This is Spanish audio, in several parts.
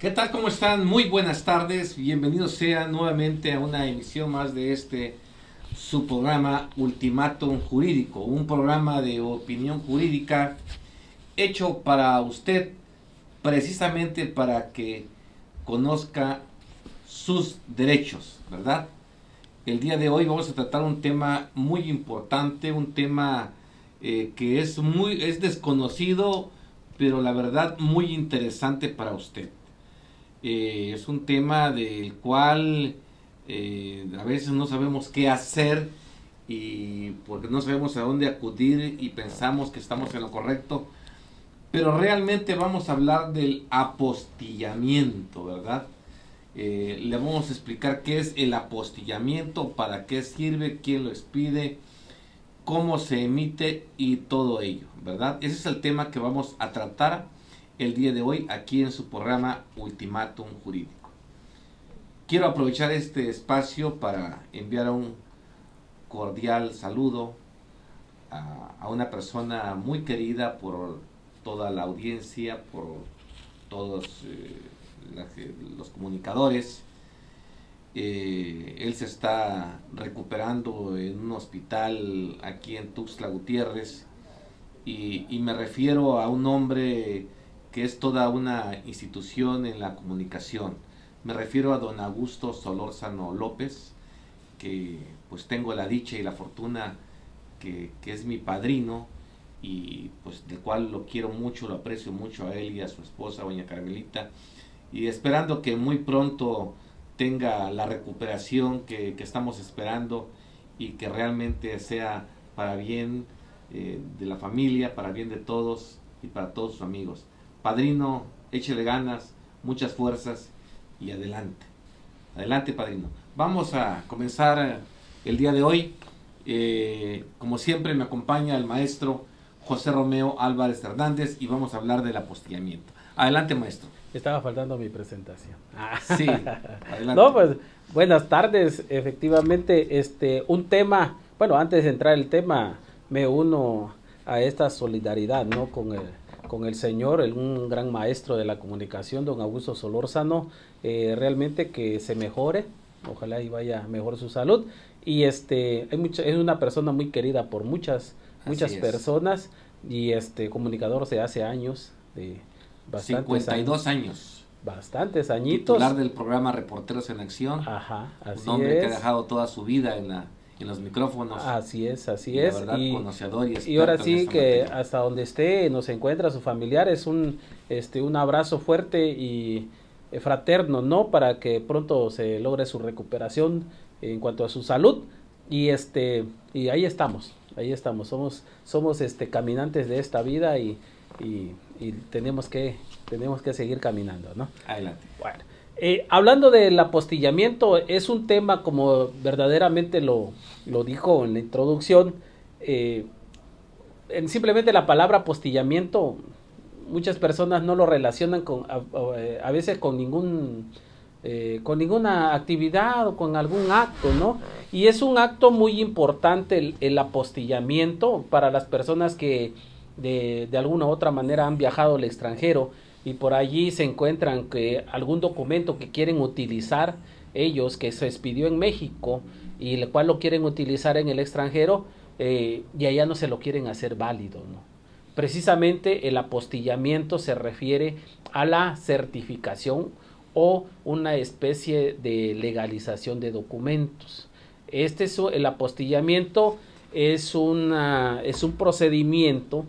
¿Qué tal? ¿Cómo están? Muy buenas tardes. Bienvenidos sean nuevamente a una emisión más de su programa Ultimátum Jurídico, un programa de opinión jurídica hecho para usted, precisamente para que conozca sus derechos, ¿verdad? El día de hoy vamos a tratar un tema muy importante, un tema que es desconocido, pero la verdad muy interesante para usted. Es un tema del cual a veces no sabemos qué hacer y porque no sabemos a dónde acudir y pensamos que estamos en lo correcto, pero realmente vamos a hablar del apostillamiento, ¿verdad? Le vamos a explicar qué es el apostillamiento, para qué sirve, quién lo expide, cómo se emite y todo ello, ¿verdad? Ese es el tema que vamos a tratar el día de hoy aquí en su programa Ultimátum Jurídico. Quiero aprovechar este espacio para enviar un cordial saludo a una persona muy querida por toda la audiencia, por todos los comunicadores. Él se está recuperando en un hospital aquí en Tuxtla Gutiérrez y me refiero a un hombre que es toda una institución en la comunicación. Me refiero a don Augusto Solórzano López, que pues tengo la dicha y la fortuna que es mi padrino y pues del cual lo quiero mucho, lo aprecio mucho a él y a su esposa, doña Carmelita, y esperando que muy pronto tenga la recuperación que estamos esperando y que realmente sea para bien de la familia, para bien de todos y para todos sus amigos. Padrino, échele ganas, muchas fuerzas y adelante. Adelante, padrino. Vamos a comenzar el día de hoy. Como siempre me acompaña el maestro José Romeo Álvarez Hernández y vamos a hablar del apostillamiento. Adelante, maestro. Estaba faltando mi presentación. Sí, adelante. No, pues buenas tardes. Efectivamente, un tema, bueno, antes de entrar el tema, me uno a esta solidaridad, ¿no? Con el señor, un gran maestro de la comunicación, don Augusto Solórzano, realmente que se mejore, ojalá y vaya mejor su salud, y es una persona muy querida por muchas personas, y comunicador de hace años, de bastantes 52 años. Bastantes añitos. Titular del programa Reporteros en Acción. Ajá, así un hombre es. que ha dejado toda su vida en los micrófonos. Así es. La verdad, conocedor y ahora sí que materia. hasta donde esté nos encuentra su familiar, es un abrazo fuerte y fraterno, ¿no? Para que pronto se logre su recuperación en cuanto a su salud y ahí estamos, somos caminantes de esta vida y tenemos que seguir caminando, ¿no? Adelante. Bueno, hablando del apostillamiento, es un tema, como verdaderamente lo dijo en la introducción, simplemente la palabra apostillamiento, muchas personas no lo relacionan a veces con ninguna actividad o con algún acto, ¿no? Y es un acto muy importante el apostillamiento para las personas que de alguna u otra manera han viajado al extranjero y por allí se encuentran que algún documento que quieren utilizar ellos, que se expidió en México y el cual lo quieren utilizar en el extranjero, y allá no se lo quieren hacer válido, ¿no? Precisamente el apostillamiento se refiere a la certificación o una especie de legalización de documentos. El apostillamiento es un procedimiento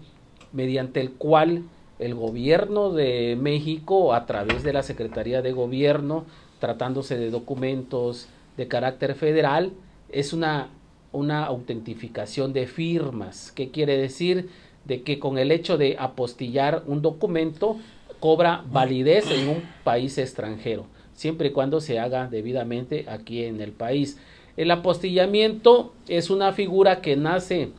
mediante el cual el gobierno de México, a través de la Secretaría de Gobierno, tratándose de documentos de carácter federal, es una autentificación de firmas. ¿Qué quiere decir? De que con el hecho de apostillar un documento cobra validez en un país extranjero, siempre y cuando se haga debidamente aquí en el país. El apostillamiento es una figura que nace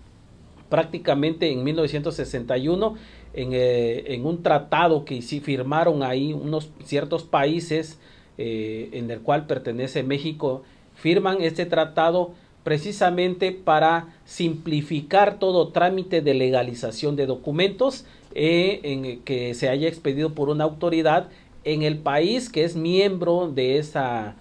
prácticamente en 1961 en un tratado que sí firmaron ahí unos ciertos países en el cual pertenece México. Firman este tratado precisamente para simplificar todo trámite de legalización de documentos que se haya expedido por una autoridad en el país que es miembro de esa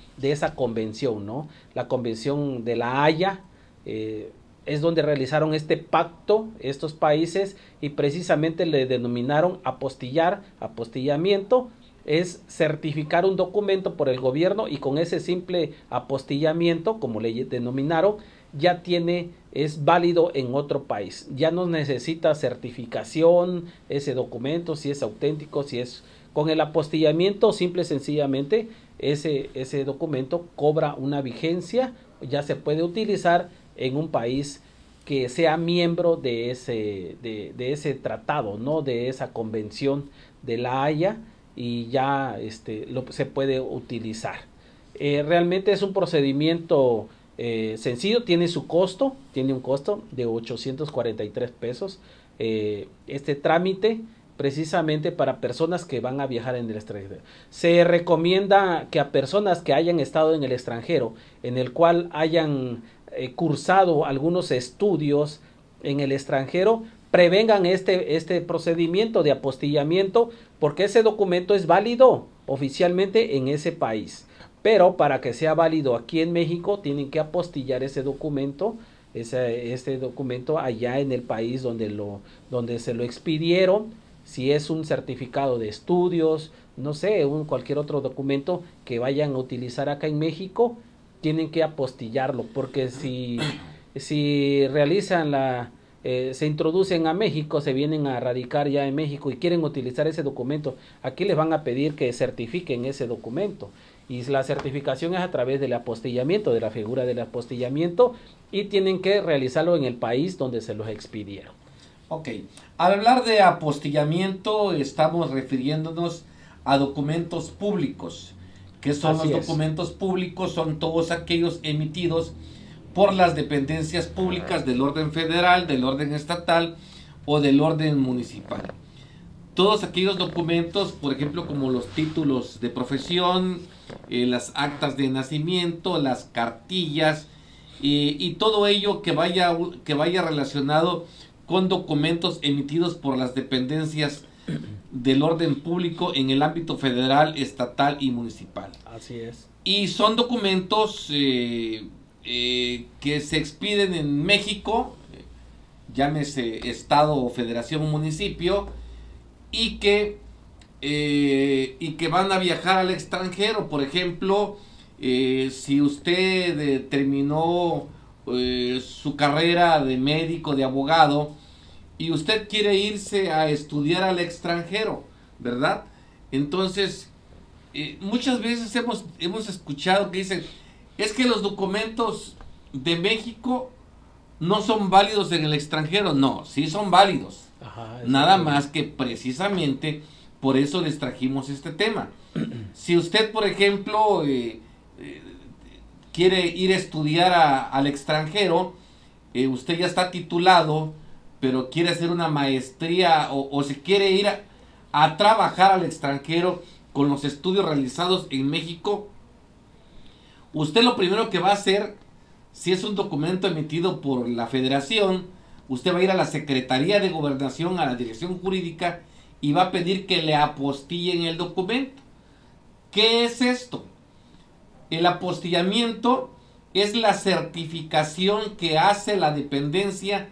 convención, ¿no? La Convención de La Haya, es donde realizaron este pacto estos países y precisamente le denominaron apostillamiento, es certificar un documento por el gobierno y con ese simple apostillamiento, como le denominaron, ya es válido en otro país. Ya no necesita certificación ese documento, si es auténtico, si es con el apostillamiento, simple y sencillamente ese documento cobra una vigencia, ya se puede utilizar en un país que sea miembro de ese tratado, ¿no? De esa convención de La Haya, y ya se puede utilizar. Realmente es un procedimiento sencillo, tiene un costo de 843 pesos. Este trámite precisamente para personas que van a viajar en el extranjero. Se recomienda que a personas que hayan estado en el extranjero, en el cual hayan cursado algunos estudios en el extranjero, prevengan este procedimiento de apostillamiento, porque ese documento es válido oficialmente en ese país, pero para que sea válido aquí en México tienen que apostillar ese documento, ese documento allá en el país donde se lo expidieron. Si es un certificado de estudios, no sé, cualquier otro documento que vayan a utilizar acá en México, tienen que apostillarlo, porque si realizan se introducen a México, se vienen a radicar ya en México y quieren utilizar ese documento, aquí les van a pedir que certifiquen ese documento, y la certificación es a través del apostillamiento, de la figura del apostillamiento, y tienen que realizarlo en el país donde se los expidieron. Ok, al hablar de apostillamiento estamos refiriéndonos a documentos públicos. ¿Qué son los documentos públicos? Son todos aquellos emitidos por las dependencias públicas del orden federal, del orden estatal o del orden municipal. Todos aquellos documentos, por ejemplo, como los títulos de profesión, las actas de nacimiento, las cartillas y todo ello que vaya relacionado con documentos emitidos por las dependencias del orden público en el ámbito federal, estatal y municipal. Así es. Y son documentos que se expiden en México, llámese estado, federación o municipio, y que van a viajar al extranjero. Por ejemplo, si usted terminó su carrera de médico, de abogado, y usted quiere irse a estudiar al extranjero, ¿verdad? Entonces, muchas veces hemos escuchado que dicen, es que los documentos de México no son válidos en el extranjero. No, sí son válidos. Ajá, nada más que precisamente por eso les trajimos este tema. Si usted, por ejemplo, quiere ir a estudiar al extranjero, usted ya está titulado, pero quiere hacer una maestría o se quiere ir a trabajar al extranjero con los estudios realizados en México, usted lo primero que va a hacer, si es un documento emitido por la Federación, usted va a ir a la Secretaría de Gobernación, a la Dirección Jurídica, y va a pedir que le apostillen el documento. ¿Qué es esto? El apostillamiento es la certificación que hace la dependencia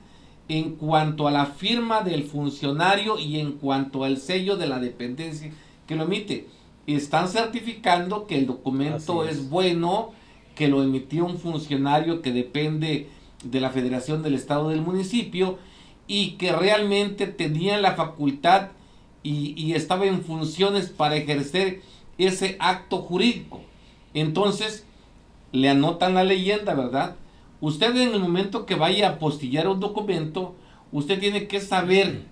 en cuanto a la firma del funcionario y en cuanto al sello de la dependencia que lo emite. Están certificando que el documento es bueno, que lo emitió un funcionario que depende de la Federación, del Estado, del municipio, y que realmente tenía la facultad y estaba en funciones para ejercer ese acto jurídico. Entonces le anotan la leyenda, ¿verdad? Usted, en el momento que vaya a apostillar un documento, usted tiene que saber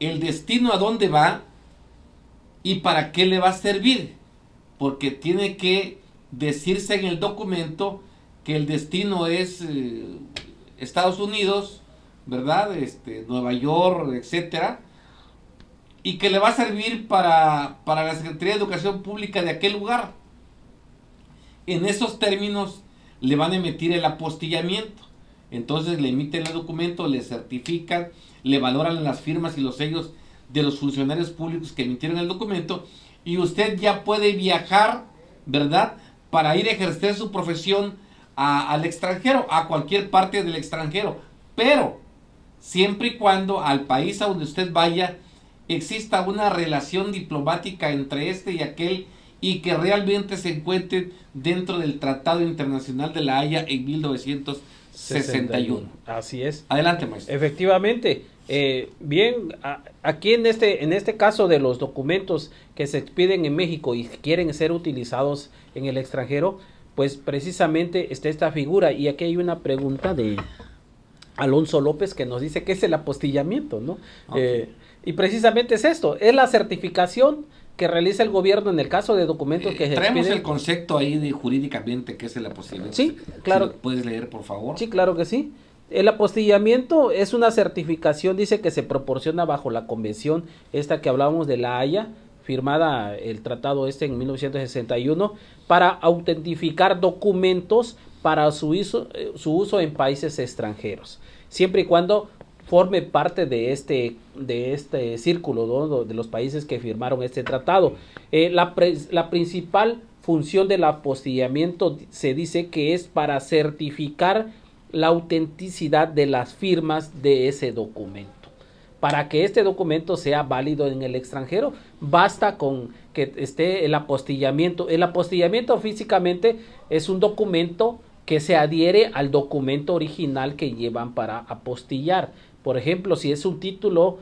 el destino, a dónde va y para qué le va a servir, porque tiene que decirse en el documento que el destino es Estados Unidos, ¿verdad? Nueva York, etcétera, y que le va a servir para la Secretaría de Educación Pública de aquel lugar. En esos términos le van a emitir el apostillamiento. Entonces le emiten el documento, le certifican, le valoran las firmas y los sellos de los funcionarios públicos que emitieron el documento, y usted ya puede viajar, ¿verdad? Para ir a ejercer su profesión al extranjero, a cualquier parte del extranjero. Pero siempre y cuando al país a donde usted vaya exista una relación diplomática entre este y aquel y que realmente se encuentren dentro del Tratado Internacional de La Haya en 1961. Así es. Adelante, maestro. Efectivamente. Bien, aquí en este caso de los documentos que se expiden en México y quieren ser utilizados en el extranjero, pues precisamente está esta figura. Y aquí hay una pregunta de Alonso López que nos dice qué es el apostillamiento, ¿no? Okay. Y precisamente es esto, es la certificación que realiza el gobierno en el caso de documentos que se traemos expiden. El concepto ahí de jurídicamente qué es el apostillamiento. Sí, claro. ¿Sí lo puedes leer, por favor? Sí, claro que sí. El apostillamiento es una certificación, dice, que se proporciona bajo la convención esta que hablábamos de La Haya, firmada el tratado en 1961, para autentificar documentos para su uso en países extranjeros, siempre y cuando forme parte de este círculo, ¿no?, de los países que firmaron este tratado. La principal función del apostillamiento se dice que es para certificar la autenticidad de las firmas de ese documento. Para que este documento sea válido en el extranjero, basta con que esté el apostillamiento. El apostillamiento físicamente es un documento que se adhiere al documento original que llevan para apostillar. Por ejemplo, si es un título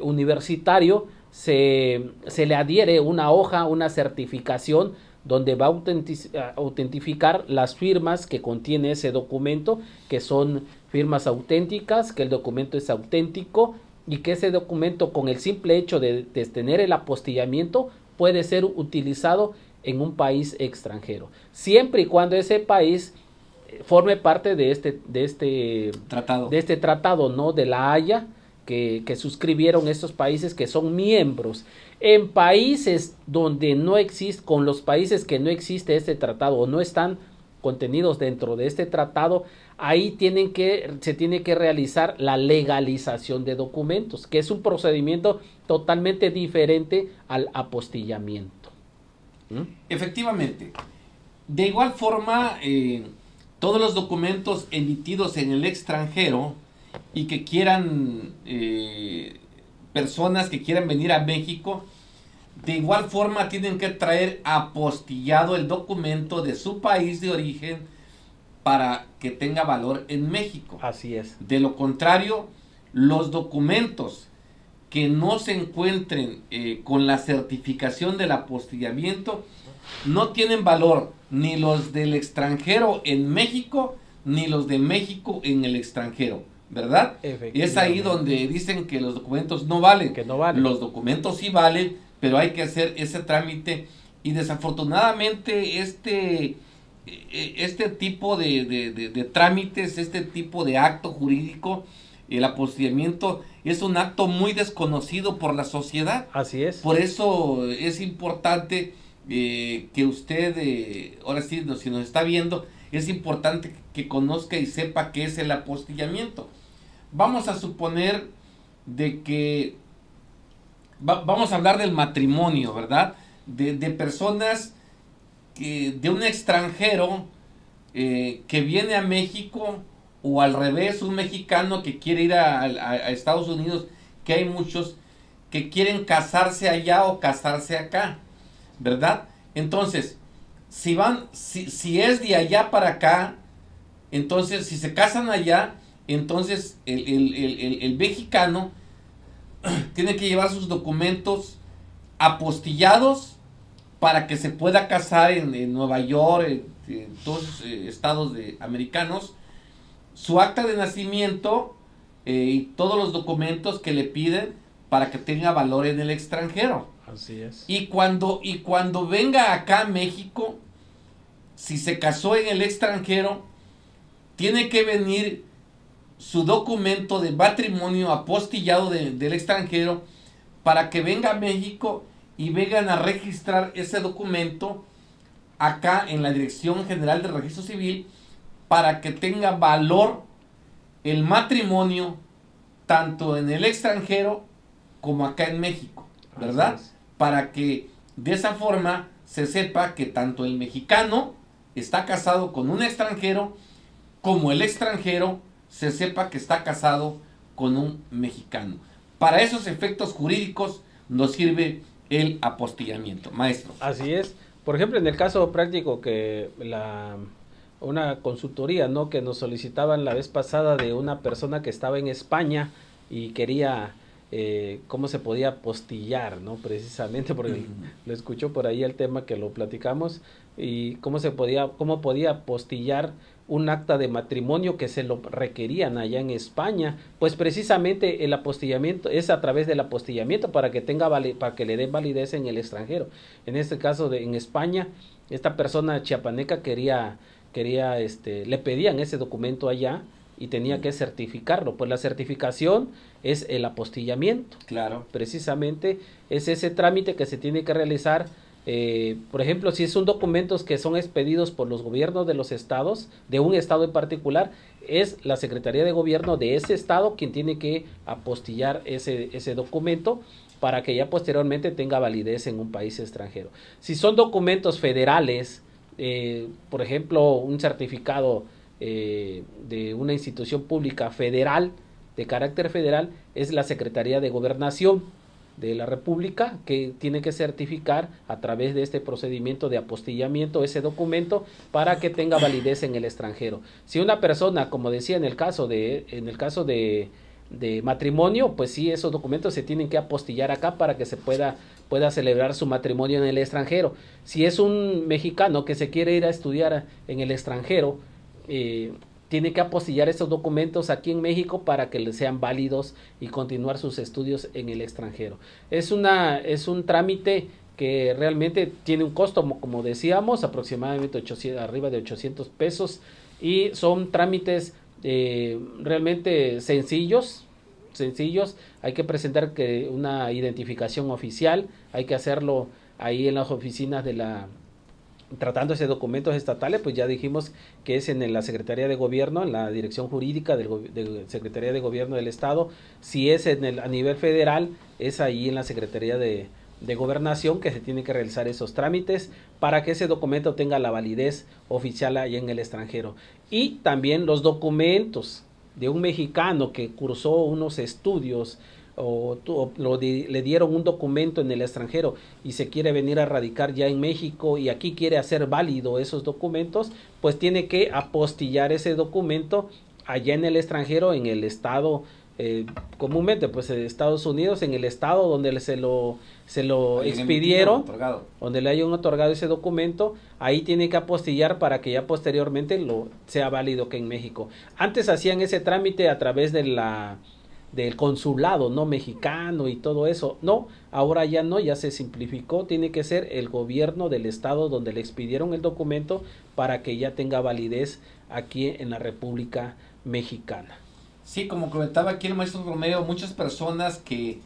universitario, se le adhiere una hoja, una certificación, donde va a autentificar las firmas que contiene ese documento, que son firmas auténticas, que el documento es auténtico y que ese documento, con el simple hecho de tener el apostillamiento, puede ser utilizado en un país extranjero, siempre y cuando ese país forme parte de este tratado, ¿no?, de La Haya, que suscribieron estos países que son miembros. En países donde no existe, con los países que no existe este tratado o no están contenidos dentro de este tratado, ahí se tiene que realizar la legalización de documentos, que es un procedimiento totalmente diferente al apostillamiento. Efectivamente. De igual forma, todos los documentos emitidos en el extranjero y que quieran personas que quieran venir a México, de igual forma tienen que traer apostillado el documento de su país de origen para que tenga valor en México. Así es. De lo contrario, los documentos que no se encuentren con la certificación del apostillamiento no tienen valor, ni los del extranjero en México, ni los de México en el extranjero, ¿verdad? Es ahí donde dicen que los documentos no valen. Que no valen. Los documentos sí valen, pero hay que hacer ese trámite, y desafortunadamente este tipo de trámites, este tipo de acto jurídico, el apostillamiento, es un acto muy desconocido por la sociedad. Así es. Por eso es importante que usted, ahora sí, si nos está viendo, es importante que conozca y sepa qué es el apostillamiento. Vamos a suponer de que vamos a hablar del matrimonio, ¿verdad? De personas de un extranjero que viene a México, o al revés, un mexicano que quiere ir a Estados Unidos, que hay muchos que quieren casarse allá o casarse acá, ¿verdad? Entonces, si es de allá para acá, entonces si se casan allá, entonces el mexicano tiene que llevar sus documentos apostillados para que se pueda casar en Nueva York, en todos los estados americanos, su acta de nacimiento y todos los documentos que le piden para que tenga valor en el extranjero. Así es. Y cuando venga acá a México, si se casó en el extranjero, tiene que venir su documento de matrimonio apostillado del extranjero para que venga a México y vengan a registrar ese documento acá en la Dirección General de Registro Civil, para que tenga valor el matrimonio tanto en el extranjero como acá en México, ¿verdad? Para que De esa forma se sepa que tanto el mexicano está casado con un extranjero, como el extranjero se sepa que está casado con un mexicano. Para esos efectos jurídicos nos sirve el apostillamiento, maestro. Así es. Por ejemplo, en el caso práctico que una consultoría, ¿no?, que nos solicitaban la vez pasada de una persona que estaba en España y quería cómo se podía apostillar, ¿no?, precisamente porque lo escuchó por ahí el tema que lo platicamos, y cómo podía apostillar un acta de matrimonio que se lo requerían allá en España. Pues precisamente el apostillamiento es a través del apostillamiento para que para que le den validez en el extranjero. En este caso en España, esta persona chiapaneca le pedían ese documento allá y tenía que certificarlo. Pues la certificación es el apostillamiento. Claro. Precisamente es ese trámite que se tiene que realizar. Por ejemplo, si son documentos que son expedidos por los gobiernos de los estados, de un estado en particular, es la Secretaría de Gobierno de ese estado quien tiene que apostillar ese documento para que ya posteriormente tenga validez en un país extranjero. Si son documentos federales, por ejemplo, un certificado de una institución pública federal, de carácter federal, es la Secretaría de Gobernación de la República que tiene que certificar a través de este procedimiento de apostillamiento ese documento para que tenga validez en el extranjero. Si una persona, como decía en el caso de matrimonio, pues sí, esos documentos se tienen que apostillar acá para que se pueda celebrar su matrimonio en el extranjero. Si es un mexicano que se quiere ir a estudiar en el extranjero, tiene que apostillar esos documentos aquí en México para que le sean válidos y continuar sus estudios en el extranjero. Es un trámite que realmente tiene un costo, como decíamos, aproximadamente arriba de 800 pesos, y son trámites realmente sencillos. Hay que presentar una identificación oficial, hay que hacerlo ahí en las oficinas tratándose de documentos estatales, pues ya dijimos que es en la Secretaría de Gobierno, en la Dirección Jurídica de Secretaría de Gobierno del Estado. Si es a nivel federal, es ahí en la Secretaría de Gobernación que se tiene que realizar esos trámites para que ese documento tenga la validez oficial allá en el extranjero. Y también los documentos de un mexicano que cursó unos estudios le dieron un documento en el extranjero y se quiere venir a radicar ya en México y aquí quiere hacer válido esos documentos, pues tiene que apostillar ese documento allá en el extranjero, en el estado, comúnmente pues en Estados Unidos, en el estado donde se lo expidieron, donde le hayan otorgado ese documento, ahí tiene que apostillar para que ya posteriormente sea válido que en México. Antes hacían ese trámite a través del consulado, ¿no?, mexicano y todo eso. No, ahora ya no, ya se simplificó, tiene que ser el gobierno del estado donde le expidieron el documento para que ya tenga validez aquí en la República Mexicana. Sí, como comentaba aquí el maestro Romero, muchas personas que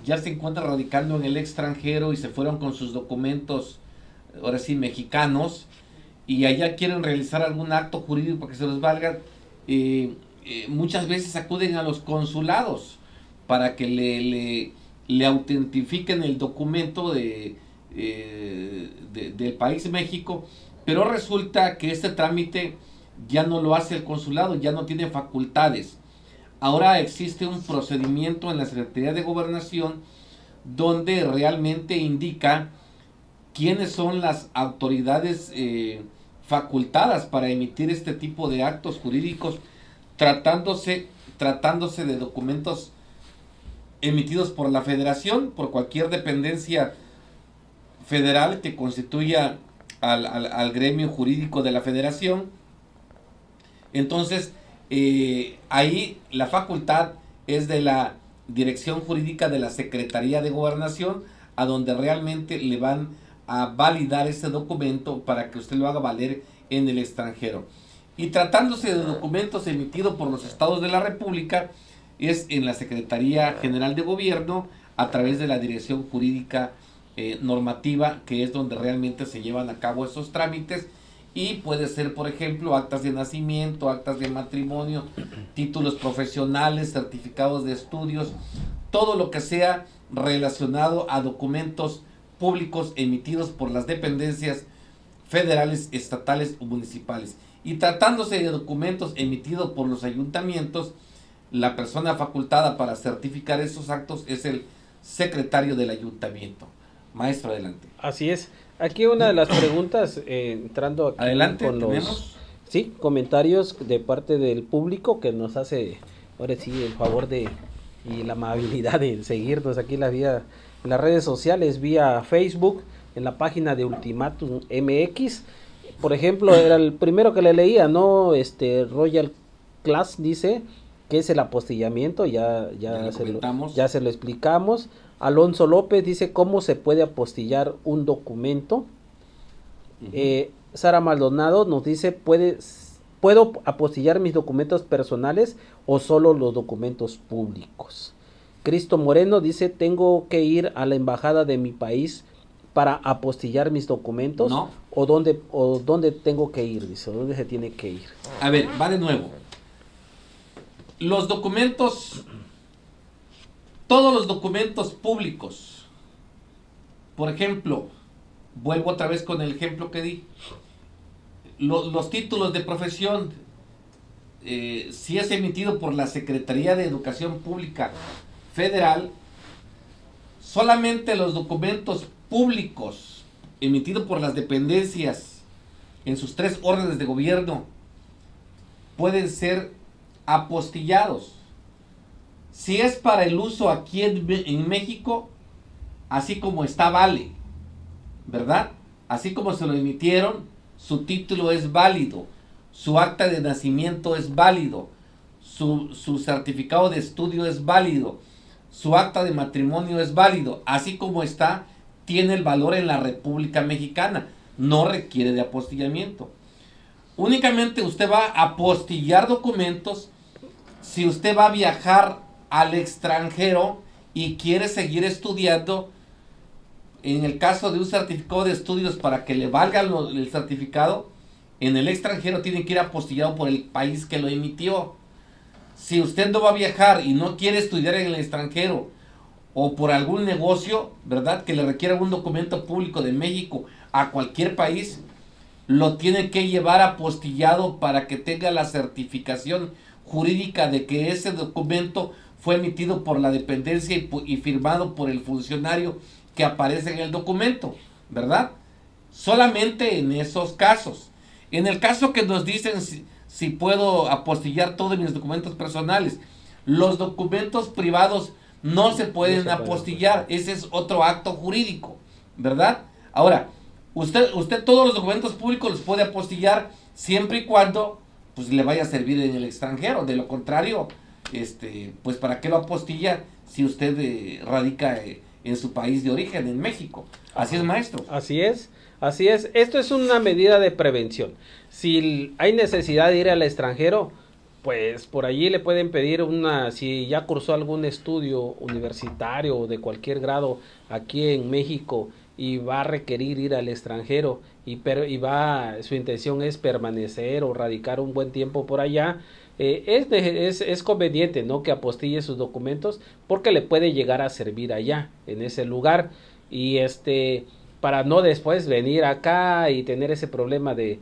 ya se encuentran radicando en el extranjero y se fueron con sus documentos, ahora sí, mexicanos, y allá quieren realizar algún acto jurídico para que se los valga, muchas veces acuden a los consulados para que le autentifiquen el documento del país México, pero resulta que este trámite ya no lo hace el consulado, ya no tiene facultades. Ahora existe un procedimiento en la Secretaría de Gobernación donde realmente indica quiénes son las autoridades facultadas para emitir este tipo de actos jurídicos, tratándose de documentos emitidos por la Federación, por cualquier dependencia federal que constituya al gremio jurídico de la Federación. Entonces, ahí la facultad es de la Dirección Jurídica de la Secretaría de Gobernación, a donde realmente le van a validar ese documento para que usted lo haga valer en el extranjero. Y tratándose de documentos emitidos por los estados de la República, es en la Secretaría General de Gobierno, a través de la Dirección Jurídica Normativa, que es donde realmente se llevan a cabo esos trámites. Y puede ser, por ejemplo, actas de nacimiento, actas de matrimonio, títulos profesionales, certificados de estudios, todo lo que sea relacionado a documentos públicos emitidos por las dependencias federales, estatales o municipales. Y tratándose de documentos emitidos por los ayuntamientos, la persona facultada para certificar esos actos es el secretario del ayuntamiento. Maestro, adelante. Así es. Aquí una de las preguntas, entrando aquí adelante, con los comentarios de parte del público que nos hace, ahora sí, el favor y la amabilidad de seguirnos aquí en las redes sociales, vía Facebook, en la página de Ultimatum MX. Por ejemplo, era el primero que le leía, ¿no? Royal Class dice que es el apostillamiento, ya se lo explicamos. Alonso López dice cómo se puede apostillar un documento. Sara Maldonado nos dice, ¿puedo apostillar mis documentos personales o solo los documentos públicos? Cristo Moreno dice, ¿tengo que ir a la embajada de mi país para apostillar mis documentos? No. ¿O dónde tengo que ir? Dice, ¿dónde se tiene que ir? A ver, va de nuevo. Los documentos, todos los documentos públicos, por ejemplo, vuelvo otra vez con el ejemplo que di, los títulos de profesión, si es emitido por la Secretaría de Educación Pública Federal, solamente los documentos públicos emitidos por las dependencias en sus 3 órdenes de gobierno pueden ser apostillados. Si es para el uso aquí en México, así como está, vale, ¿verdad? Así como se lo emitieron, su título es válido, su acta de nacimiento es válido, su certificado de estudio es válido, su acta de matrimonio es válido, así como está, tiene el valor en la República Mexicana, no requiere de apostillamiento. Únicamente usted va a apostillar documentos si usted va a viajar al extranjero y quiere seguir estudiando. En el caso de un certificado de estudios, para que le valga el certificado, en el extranjero tiene que ir apostillado por el país que lo emitió. Si usted no va a viajar y no quiere estudiar en el extranjero, o por algún negocio, ¿verdad?, que le requiera un documento público de México a cualquier país, lo tiene que llevar apostillado para que tenga la certificación jurídica de que ese documento fue emitido por la dependencia y firmado por el funcionario que aparece en el documento, ¿verdad? Solamente en esos casos. En el caso que nos dicen si puedo apostillar todos mis documentos personales, los documentos privados no se pueden apostillar, ese es otro acto jurídico, ¿verdad? Ahora, usted todos los documentos públicos los puede apostillar siempre y cuando pues le vaya a servir en el extranjero. De lo contrario, pues ¿para qué lo apostilla si usted radica en su país de origen, en México? Así es, maestro. Así es. Esto es una medida de prevención. Si hay necesidad de ir al extranjero, pues por allí le pueden pedir si ya cursó algún estudio universitario o de cualquier grado aquí en México y va a requerir ir al extranjero su intención es permanecer o radicar un buen tiempo por allá, es conveniente, ¿no?, que apostille sus documentos porque le puede llegar a servir allá en ese lugar y para no después venir acá y tener ese problema de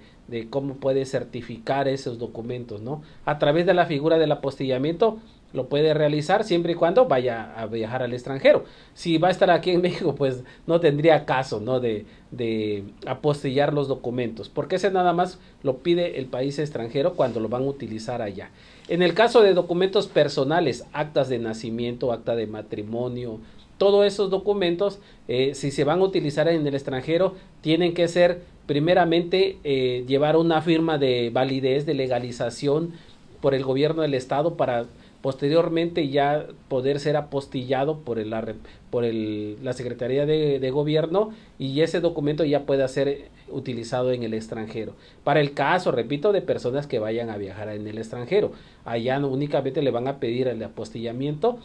cómo puede certificar esos documentos, ¿no? A través de la figura del apostillamiento lo puede realizar siempre y cuando vaya a viajar al extranjero. Si va a estar aquí en México, pues no tendría caso, ¿no?, de apostillar los documentos, porque ese nada más lo pide el país extranjero cuando lo van a utilizar allá. En el caso de documentos personales, actas de nacimiento, acta de matrimonio, todos esos documentos, si se van a utilizar en el extranjero, tienen que ser primeramente llevar una firma de validez, de legalización por el gobierno del estado para posteriormente ya poder ser apostillado por la Secretaría de Gobierno y ese documento ya pueda ser utilizado en el extranjero. Para el caso, repito, de personas que vayan a viajar en el extranjero, allá únicamente le van a pedir el apostillamiento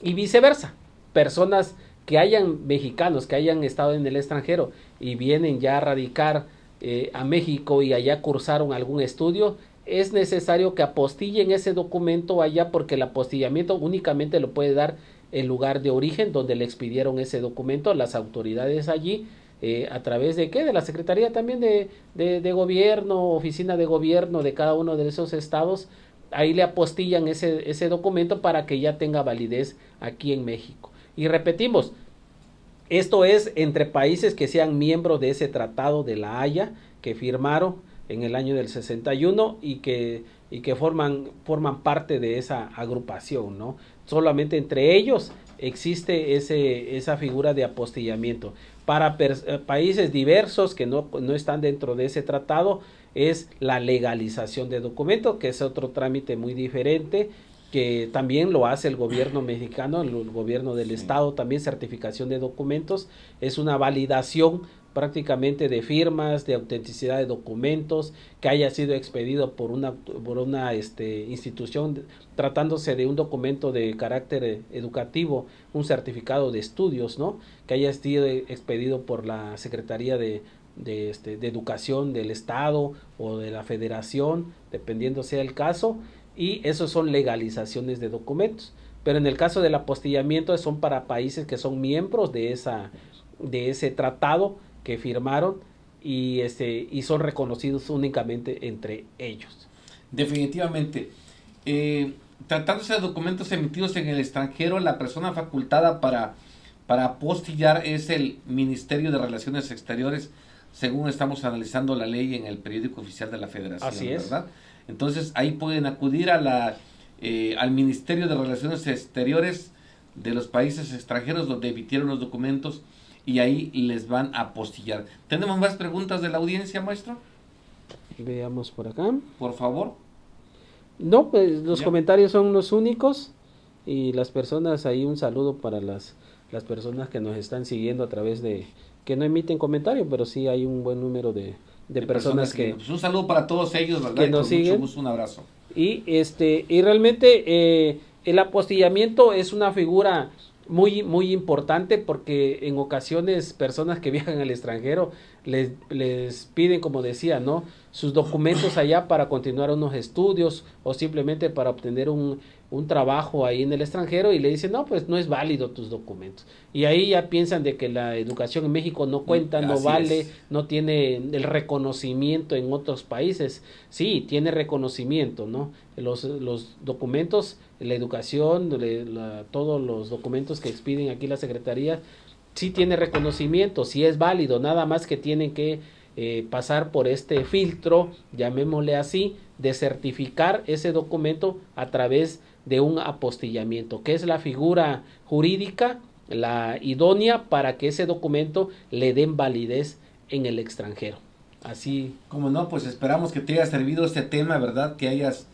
y viceversa. Personas mexicanos que hayan estado en el extranjero y vienen ya a radicar a México y allá cursaron algún estudio, es necesario que apostillen ese documento allá porque el apostillamiento únicamente lo puede dar el lugar de origen donde le expidieron ese documento las autoridades allí, a través de ¿qué? De la Secretaría también de Gobierno, Oficina de Gobierno de cada uno de esos estados. Ahí le apostillan ese documento para que ya tenga validez aquí en México. Y repetimos, esto es entre países que sean miembros de ese tratado de La Haya, que firmaron en el año del 61 y que forman parte de esa agrupación, ¿no? Solamente entre ellos existe esa figura de apostillamiento. Para países diversos que no están dentro de ese tratado, es la legalización de documentos, que es otro trámite muy diferente, que también lo hace el gobierno mexicano, el gobierno del estado, también certificación de documentos, es una validación prácticamente de firmas, de autenticidad de documentos, que haya sido expedido por una institución, tratándose de un documento de carácter educativo, un certificado de estudios, ¿no? Que haya sido expedido por la Secretaría de Educación del Estado o de la Federación, dependiendo sea el caso, y esos son legalizaciones de documentos. Pero en el caso del apostillamiento son para países que son miembros de ese tratado que firmaron y son reconocidos únicamente entre ellos. Definitivamente. Tratándose de documentos emitidos en el extranjero, la persona facultada para apostillar es el Ministerio de Relaciones Exteriores, según estamos analizando la ley en el periódico oficial de la Federación. Así es. ¿Verdad? Entonces ahí pueden acudir al Ministerio de Relaciones Exteriores de los países extranjeros donde emitieron los documentos y ahí les van a apostillar. ¿Tenemos más preguntas de la audiencia, maestro? Veamos por acá. Por favor. No, pues los comentarios son los únicos y las personas, ahí un saludo para las personas que nos están siguiendo a través que no emiten comentarios, pero sí hay un buen número de personas que pues un saludo para todos ellos, ¿verdad? Que nos siguen. Mucho gusto, un abrazo. Y realmente el apostillamiento es una figura muy muy importante, porque en ocasiones personas que viajan al extranjero les piden, como decía, ¿no?, sus documentos allá para continuar unos estudios o simplemente para obtener un trabajo ahí en el extranjero, y le dicen, no, pues no es válido tus documentos, y ahí ya piensan de que la educación en México no cuenta, no Así vale, es. no tiene el reconocimiento en otros países. Sí, tiene reconocimiento, ¿no? Los documentos, la educación, todos los documentos que expiden aquí la Secretaría, sí tiene reconocimiento, sí es válido, nada más que tienen que pasar por este filtro, llamémosle así, de certificar ese documento a través de un apostillamiento, que es la figura jurídica, la idónea para que ese documento le den validez en el extranjero. Así. Como no, pues esperamos que te haya servido este tema, ¿verdad? Que hayas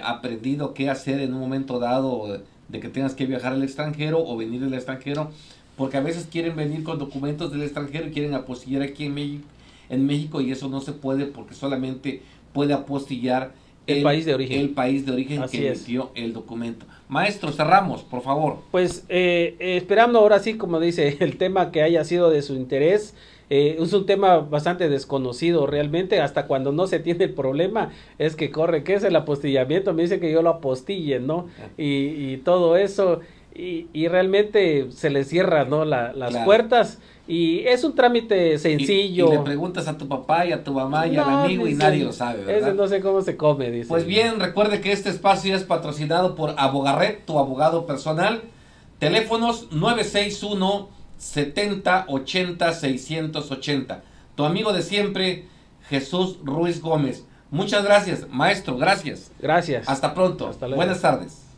aprendido qué hacer en un momento dado de que tengas que viajar al extranjero o venir del extranjero, porque a veces quieren venir con documentos del extranjero y quieren apostillar aquí en México, y eso no se puede, porque solamente puede apostillar el país de origen. El país de origen Así que emitió el documento. Maestro, cerramos, por favor. Pues esperando ahora sí, como dice, el tema que haya sido de su interés. Es un tema bastante desconocido realmente, hasta cuando no se tiene el problema es que corre, ¿qué es el apostillamiento? Me dice que yo lo apostille, ¿no? Y todo eso, y realmente se le cierran, ¿no?, las Claro. puertas, y es un trámite sencillo. Y le preguntas a tu papá y a tu mamá y No, al amigo y dice, nadie lo sabe, ¿verdad? Ese no sé cómo se come, dice. Pues bien, recuerde que este espacio es patrocinado por Abogarret, tu abogado personal. Teléfonos 961 70 80 680. Tu amigo de siempre, Jesús Ruiz Gómez. Muchas gracias, maestro, gracias. Gracias. Hasta pronto. Hasta luego. Buenas tardes.